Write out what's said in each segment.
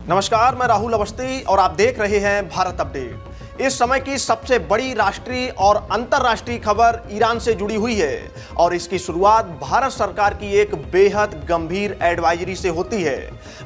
नमस्कार, मैं राहुल अवस्थी और आप देख रहे हैं भारत अपडेट। इस समय की सबसे बड़ी राष्ट्रीय और अंतर्राष्ट्रीय खबर ईरान से जुड़ी हुई है और इसकी शुरुआत भारत सरकार की एक बेहद गंभीर एडवाइजरी से होती है।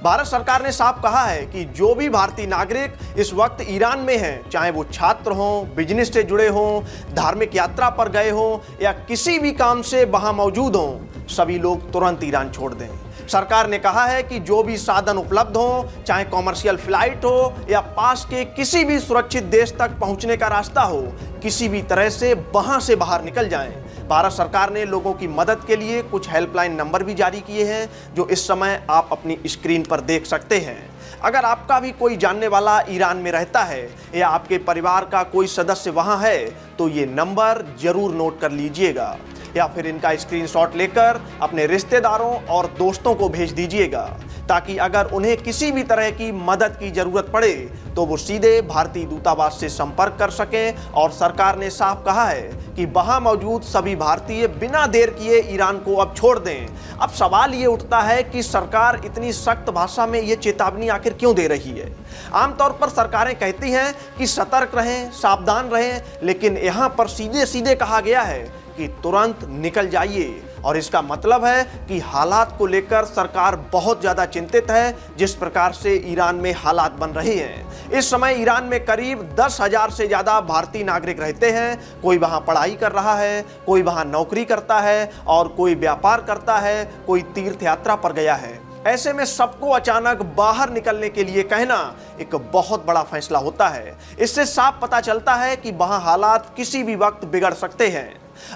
भारत सरकार ने साफ कहा है कि जो भी भारतीय नागरिक इस वक्त ईरान में हैं, चाहे वो छात्र हों, बिजनेस से जुड़े हों, धार्मिक यात्रा पर गए हों या किसी भी काम से वहां मौजूद हों, सभी लोग तुरंत ईरान छोड़ दें। सरकार ने कहा है कि जो भी साधन उपलब्ध हो, चाहे कॉमर्शियल फ्लाइट हो या पास के किसी भी सुरक्षित देश तक पहुंचने का रास्ता हो, किसी भी तरह से वहां से बाहर निकल जाएं। भारत सरकार ने लोगों की मदद के लिए कुछ हेल्पलाइन नंबर भी जारी किए हैं, जो इस समय आप अपनी स्क्रीन पर देख सकते हैं। अगर आपका भी कोई जानने वाला ईरान में रहता है या आपके परिवार का कोई सदस्य वहां है, तो ये नंबर जरूर नोट कर लीजिएगा या फिर इनका स्क्रीनशॉट लेकर अपने रिश्तेदारों और दोस्तों को भेज दीजिएगा, ताकि अगर उन्हें किसी भी तरह की मदद की जरूरत पड़े तो वो सीधे भारतीय दूतावास से संपर्क कर सकें। और सरकार ने साफ कहा है कि वहां मौजूद सभी भारतीय बिना देर किए ईरान को अब छोड़ दें। अब सवाल ये उठता है कि सरकार इतनी सख्त भाषा में ये चेतावनी आखिर क्यों दे रही है। आमतौर पर सरकारें कहती हैं कि सतर्क रहें, सावधान रहें, लेकिन यहाँ पर सीधे सीधे कहा गया है कि तुरंत निकल जाइए। और इसका मतलब है कि हालात को लेकर सरकार बहुत ज़्यादा चिंतित है, जिस प्रकार से ईरान में हालात बन रहे हैं। इस समय ईरान में करीब 10,000 से ज़्यादा भारतीय नागरिक रहते हैं। कोई वहाँ पढ़ाई कर रहा है, कोई वहाँ नौकरी करता है और कोई व्यापार करता है, कोई तीर्थ यात्रा पर गया है। ऐसे में सबको अचानक बाहर निकलने के लिए कहना एक बहुत बड़ा फैसला होता है। इससे साफ पता चलता है कि वहाँ हालात किसी भी वक्त बिगड़ सकते हैं।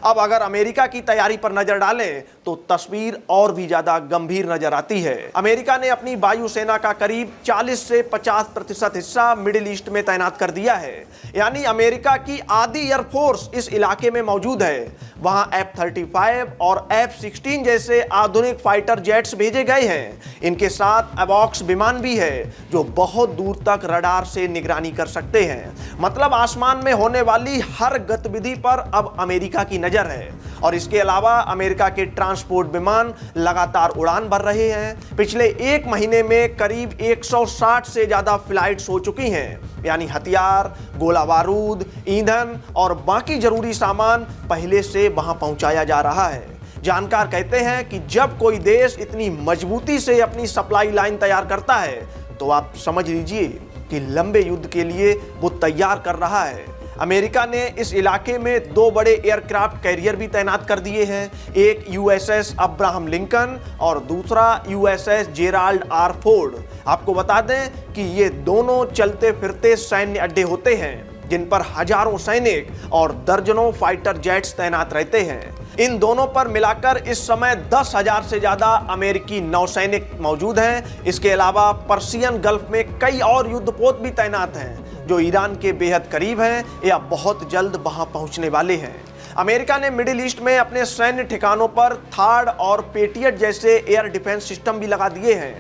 अब अगर अमेरिका की तैयारी पर नजर डालें तो तस्वीर और भी ज्यादा गंभीर नजर आती है। अमेरिका ने अपनी वायुसेना का करीब 40 से 50% हिस्सा मिडिल ईस्ट में तैनात कर दिया है। यानी अमेरिका की आधी एयरफोर्स इस इलाके में मौजूद है। वहां F-35 और F-16 जैसे आधुनिक फाइटर जेट्स भेजे गए हैं। इनके साथ एवॉक्स विमान भी है, जो बहुत दूर तक रडार से निगरानी कर सकते हैं। मतलब आसमान में होने वाली हर गतिविधि पर अब अमेरिका की नजर है। और इसके अलावा अमेरिका के ट्रांसपोर्ट विमान लगातार उड़ान भर रहे हैं। पिछले एक महीने में करीब 160 से ज्यादा फ्लाइट्स हो चुकी हैं। यानी हथियार, गोला बारूद, ईंधन और बाकी जरूरी सामान पहले से वहां पहुंचाया जा रहा है। जानकार कहते हैं कि जब कोई देश इतनी मजबूती से अपनी सप्लाई लाइन तैयार करता है, तो आप समझ लीजिए कि लंबे युद्ध के लिए वो तैयार कर रहा है। अमेरिका ने इस इलाके में 2 बड़े एयरक्राफ्ट कैरियर भी तैनात कर दिए हैं। एक USS अब्राहम लिंकन और दूसरा USS जेराल्ड आर फोर्ड। आपको बता दें कि ये दोनों चलते फिरते सैन्य अड्डे होते हैं, जिन पर हजारों सैनिक और दर्जनों फाइटर जेट्स तैनात रहते हैं। इन दोनों पर मिलाकर इस समय 10,000 से ज्यादा अमेरिकी नौसैनिक मौजूद हैं। इसके अलावा पर्शियन गल्फ में कई और युद्धपोत भी तैनात हैं, जो ईरान के बेहद करीब हैं या बहुत जल्द वहां पहुंचने वाले हैं। अमेरिका ने मिडिल ईस्ट में अपने सैन्य ठिकानों पर थार्ड और पेट्रियट जैसे एयर डिफेंस सिस्टम भी लगा दिए हैं,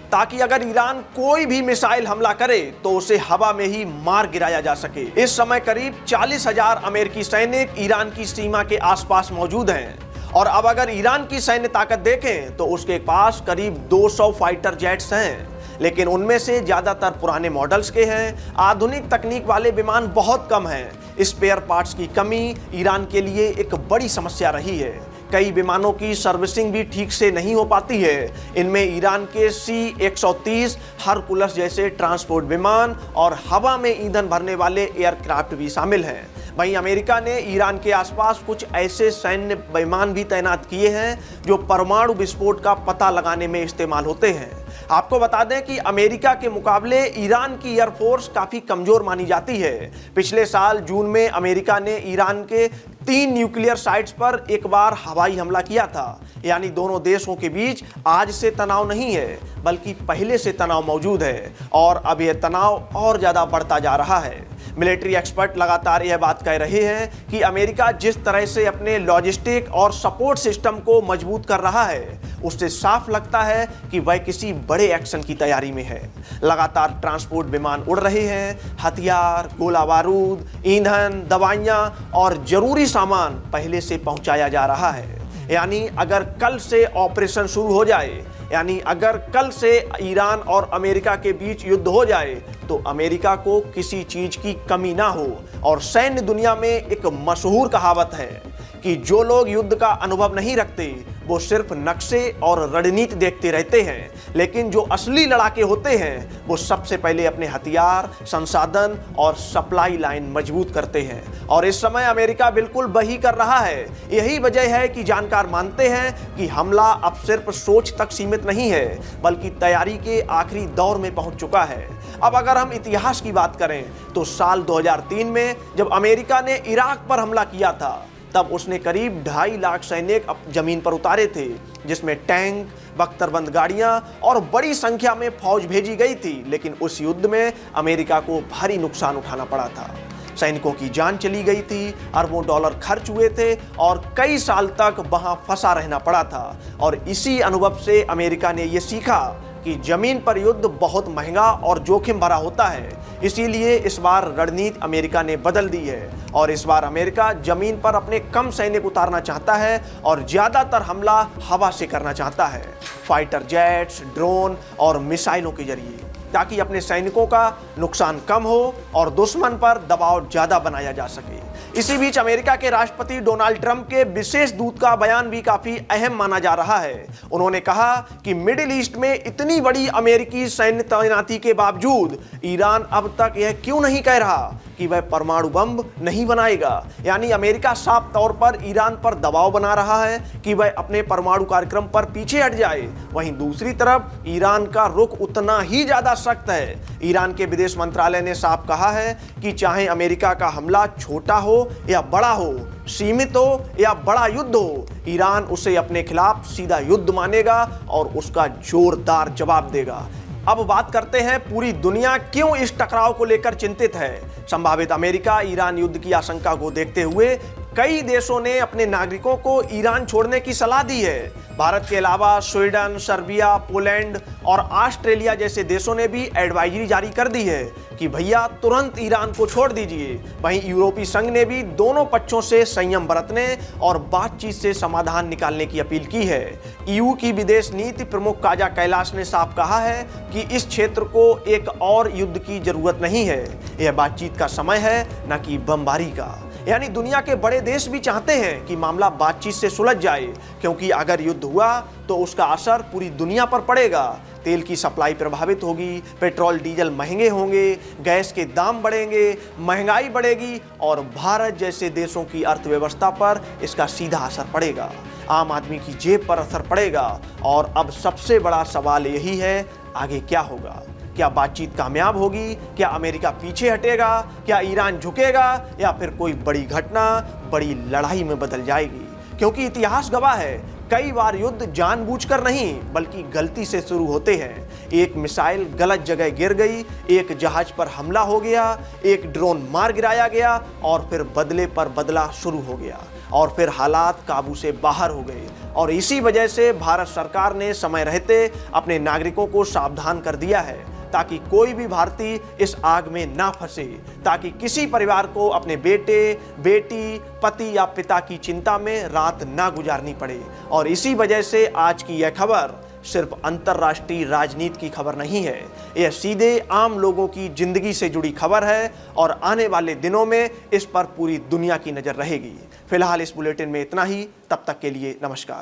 ताकि अगर ईरान कोई भी मिसाइल हमला करे तो उसे हवा में ही मार गिराया जा सके। इस समय करीब 40,000 अमेरिकी सैनिक ईरान की सीमा के आसपास मौजूद हैं। और अब अगर ईरान की सैन्य ताकत देखें तो उसके पास करीब 200 फाइटर जेट्स हैं, लेकिन उनमें से ज्यादातर पुराने मॉडल्स के हैं। आधुनिक तकनीक वाले विमान बहुत कम हैं। स्पेयर पार्ट्स की कमी ईरान के लिए एक बड़ी समस्या रही है। कई विमानों की सर्विसिंग भी ठीक से नहीं हो पाती है। इनमें ईरान के C-130 हरकुलस जैसे ट्रांसपोर्ट विमान और हवा में ईंधन भरने वाले एयरक्राफ्ट भी शामिल हैं। वहीं अमेरिका ने ईरान के आसपास कुछ ऐसे सैन्य विमान भी तैनात किए हैं जो परमाणु विस्फोट का पता लगाने में इस्तेमाल होते हैं। आपको बता दें कि अमेरिका के मुकाबले ईरान की एयरफोर्स काफी कमजोर मानी जाती है। पिछले साल जून में अमेरिका ने ईरान के 3 न्यूक्लियर साइट्स पर एक बार हवाई हमला किया था। यानी दोनों देशों के बीच आज से तनाव नहीं है, बल्कि पहले से तनाव मौजूद है और अब यह तनाव और ज्यादा बढ़ता जा रहा है। मिलिट्री एक्सपर्ट लगातार यह बात कह रहे हैं कि अमेरिका जिस तरह से अपने लॉजिस्टिक और सपोर्ट सिस्टम को मजबूत कर रहा है, उससे साफ लगता है कि वह किसी बड़े एक्शन की तैयारी में है। लगातार ट्रांसपोर्ट विमान उड़ रहे हैं। हथियार, गोला बारूद, ईंधन, दवाइयां और जरूरी सामान पहले से पहुंचाया जा रहा है। यानी अगर कल से ऑपरेशन शुरू हो जाए यानी अगर कल से ईरान और अमेरिका के बीच युद्ध हो जाए तो अमेरिका को किसी चीज की कमी ना हो। और सैन्य दुनिया में एक मशहूर कहावत है कि जो लोग युद्ध का अनुभव नहीं रखते वो सिर्फ नक्शे और रणनीति देखते रहते हैं, लेकिन जो असली लड़ाके होते हैं वो सबसे पहले अपने हथियार, संसाधन और सप्लाई लाइन मजबूत करते हैं। और इस समय अमेरिका बिल्कुल वही कर रहा है। यही वजह है कि जानकार मानते हैं कि हमला अब सिर्फ सोच तक सीमित नहीं है, बल्कि तैयारी के आखिरी दौर में पहुंच चुका है। अब अगर हम इतिहास की बात करें तो साल 2003 में जब अमेरिका ने इराक पर हमला किया था तब उसने करीब 2.5 लाख सैनिक जमीन पर उतारे थे, जिसमें टैंक, बख्तरबंद गाड़ियां और बड़ी संख्या में फौज भेजी गई थी। लेकिन उस युद्ध में अमेरिका को भारी नुकसान उठाना पड़ा था। सैनिकों की जान चली गई थी, अरबों डॉलर खर्च हुए थे और कई साल तक वहां फंसा रहना पड़ा था। और इसी अनुभव से अमेरिका ने यह सीखा कि जमीन पर युद्ध बहुत महंगा और जोखिम भरा होता है। इसीलिए इस बार रणनीति अमेरिका ने बदल दी है और इस बार अमेरिका जमीन पर अपने कम सैनिक उतारना चाहता है और ज्यादातर हमला हवा से करना चाहता है, फाइटर जेट्स, ड्रोन और मिसाइलों के जरिए, ताकि अपने सैनिकों का नुकसान कम हो और दुश्मन पर दबाव ज्यादा बनाया जा सके। इसी बीच अमेरिका के राष्ट्रपति डोनाल्ड ट्रंप के विशेष दूत का बयान भी काफी अहम माना जा रहा है। उन्होंने कहा कि मिडिल ईस्ट में इतनी बड़ी अमेरिकी सैन्य तैनाती के बावजूद ईरान अब तक यह क्यों नहीं कह रहा कि वह परमाणु बम नहीं बनाएगा। यानी अमेरिका साफ तौर पर ईरान पर दबाव बना रहा है कि वह अपने परमाणु कार्यक्रम पर पीछे हट जाए। वहीं दूसरी तरफ ईरान का रुख उतना ही ज्यादा सख्त है। ईरान के विदेश मंत्रालय ने साफ कहा है कि चाहे अमेरिका का हमला छोटा हो या बड़ा हो, सीमित हो या बड़ा युद्ध हो, ईरान उसे अपने खिलाफ सीधा युद्ध मानेगा और उसका जोरदार जवाब देगा। अब बात करते हैं पूरी दुनिया क्यों इस टकराव को लेकर चिंतित है। संभावित अमेरिका ईरान युद्ध की आशंका को देखते हुए कई देशों ने अपने नागरिकों को ईरान छोड़ने की सलाह दी है। भारत के अलावा स्वीडन, सर्बिया, पोलैंड और ऑस्ट्रेलिया जैसे देशों ने भी एडवाइजरी जारी कर दी है कि भैया तुरंत ईरान को छोड़ दीजिए। वहीं यूरोपीय संघ ने भी दोनों पक्षों से संयम बरतने और बातचीत से समाधान निकालने की अपील की है। ईयू की विदेश नीति प्रमुख काजा कैलाश ने साफ कहा है कि इस क्षेत्र को एक और युद्ध की जरूरत नहीं है, यह बातचीत का समय है, न कि बमबारी का। यानी दुनिया के बड़े देश भी चाहते हैं कि मामला बातचीत से सुलझ जाए, क्योंकि अगर युद्ध हुआ तो उसका असर पूरी दुनिया पर पड़ेगा। तेल की सप्लाई प्रभावित होगी, पेट्रोल डीजल महंगे होंगे, गैस के दाम बढ़ेंगे, महंगाई बढ़ेगी और भारत जैसे देशों की अर्थव्यवस्था पर इसका सीधा असर पड़ेगा। आम आदमी की जेब पर असर पड़ेगा। और अब सबसे बड़ा सवाल यही है, आगे क्या होगा? क्या बातचीत कामयाब होगी? क्या अमेरिका पीछे हटेगा? क्या ईरान झुकेगा? या फिर कोई बड़ी घटना बड़ी लड़ाई में बदल जाएगी? क्योंकि इतिहास गवाह है, कई बार युद्ध जानबूझकर नहीं बल्कि गलती से शुरू होते हैं। एक मिसाइल गलत जगह गिर गई, एक जहाज पर हमला हो गया, एक ड्रोन मार गिराया गया और फिर बदले पर बदला शुरू हो गया और फिर हालात काबू से बाहर हो गए। और इसी वजह से भारत सरकार ने समय रहते अपने नागरिकों को सावधान कर दिया है ताकि कोई भी भारतीय इस आग में ना फंसे, ताकि किसी परिवार को अपने बेटे, बेटी, पति या पिता की चिंता में रात ना गुजारनी पड़े। और इसी वजह से आज की यह खबर सिर्फ अंतर्राष्ट्रीय राजनीति की खबर नहीं है, यह सीधे आम लोगों की जिंदगी से जुड़ी खबर है और आने वाले दिनों में इस पर पूरी दुनिया की नजर रहेगी। फिलहाल इस बुलेटिन में इतना ही, तब तक के लिए नमस्कार।